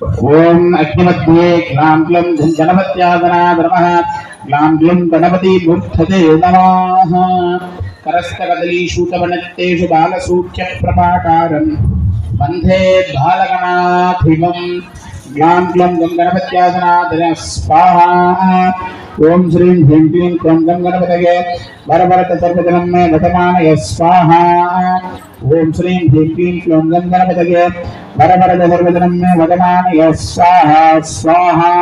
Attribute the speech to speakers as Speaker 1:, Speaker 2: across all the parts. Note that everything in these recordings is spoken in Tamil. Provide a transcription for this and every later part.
Speaker 1: ओम अग्निमध्ये ग्लां ग्लं गणपत्यादनाय नमः ग्लां ग्लं गणपति मूर्धते नमः करस्तकदलीशूतवनत्तेषु बालसूच्यप्रपाकारं वन्दे बालगणाधिपं ग्लां ग्लं गणपत्यादनाय स्वाहा ओम श्रीं ह्रीं क्लीं क्रों गणपतये वरवरत सर्वजनं मे वटमानय स्वाहा ओम श्रीं ह्रीं क्लीं क्रों गणपतये वरवरत सर्वजनं मे वटमानय स्वाहा स्वाहा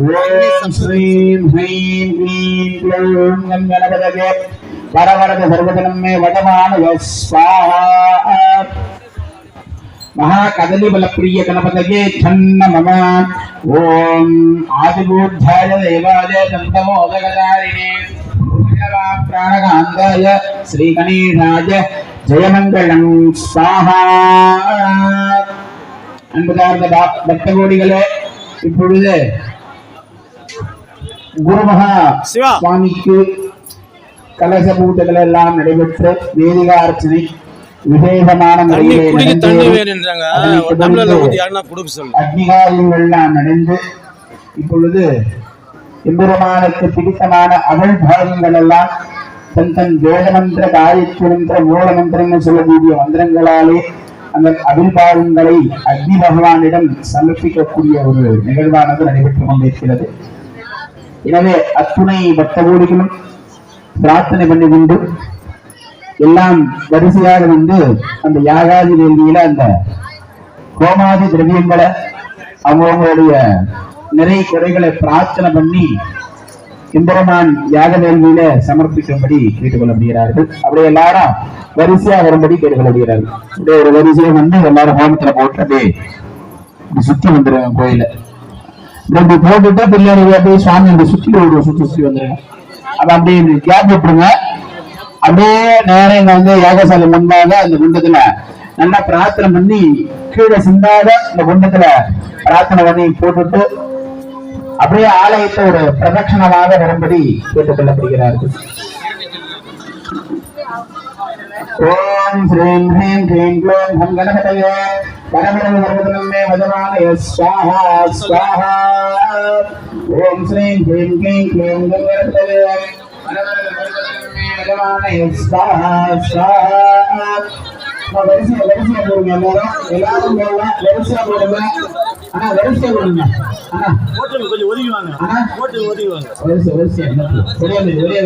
Speaker 1: ओम श्रीं ह्रीं क्लीं क्रों गणपतये वरवरत सर्वजनं मे वटमानय स्वाहा महाकदली बल प्रिय गणपतये छन्न मम ओम आदिबूर्धाय देवाय दन्तमोदकधारिणे प्राणकान्ताय श्री गणेशाय जयमंगलं स्वाहा அன்புதார்ந்த பக்த கோடிகளே இப்பொழுது குருமகா சுவாமிக்கு கலச பூஜைகள் எல்லாம் நடைபெற்று வேதிகா அர்ச்சனை விசேஷமான அக்னிகாரியங்கள்லாம் நடந்து இப்பொழுது எம்பெருமானுக்கு பிடித்தமான அகழ் பாகங்கள் எல்லாம் தன் தன் வேத மந்திர காயத்ரி மந்திர மூல மந்திரங்கள் சொல்லக்கூடிய மந்திரங்களாலே அந்த அபில்பாகங்களை அக்னி பகவானிடம் சமர்ப்பிக்கக்கூடிய ஒரு நிகழ்வானது நடைபெற்றுக் கொண்டிருக்கிறது. எனவே அத்துணை பக்தகோடிகளும் பிரார்த்தனை பண்ணி கொண்டு எல்லாம் வரிசையாக வந்து அந்த யாகாதி வேள்வியில அந்த கோமாதி திரவியங்களை அவங்களுடைய நிறை குறைகளை பிரார்த்தனை பண்ணி எம்பெருமான் யாக வேள்வியில சமர்ப்பிக்கும்படி கேட்டுக்கொள்ளப்படுகிறார்கள். அப்படியே எல்லாரும் வரிசையா வரும்படி கேட்டுக்கொள்ளப்படுகிறார்கள். அப்படியே ஒரு வரிசையை வந்து எல்லாரும் ஹோமத்துல போட்டு சுத்தி வந்துருவாங்க கோயில. இப்படி போட்டுட்டா பிள்ளையாரு அப்படியே சுவாமி அந்த சுத்தி ஒரு சுத்தி வந்துருங்க. அப்ப அப்படியே கேப் விட்டுருங்க. அப்படியே நேரம் இங்க வந்து யாகசாலை முன்பாக அந்த குண்டத்துல நல்லா பிரார்த்தனை பண்ணி கீழே சிந்தாத இந்த குண்டத்துல பிரார்த்தனை பண்ணி போட்டுட்டு அப்படியே ஆலயத்தை ஒரு பிரதட்சணமாக வரும்படி கேட்டுக் கொள்ளப்படுகிறார்கள். ஓம் ஸ்ரீம் ஹ்ரீம் க்ளீம் க்ளூம் ஹம் கணபதயே பரமரம் சர்வதனமே வதமானய ஸ்வாஹா ஸ்வாஹா ஓம் ஸ்ரீம் ஹ்ரீம் க்ளீம் க்ளூம் ஹம் கணபதயே பரமரம் சர்வதனமே வதமானய ஸ்வாஹா ஸ்வாஹா வரிசையா போடுங்க. எல்லாரும் வரிசையா போடுங்க. ஆனா வரிசையா போடுங்க. ஆனா கொஞ்சம் ஒதுங்குவாங்க. வரிசையா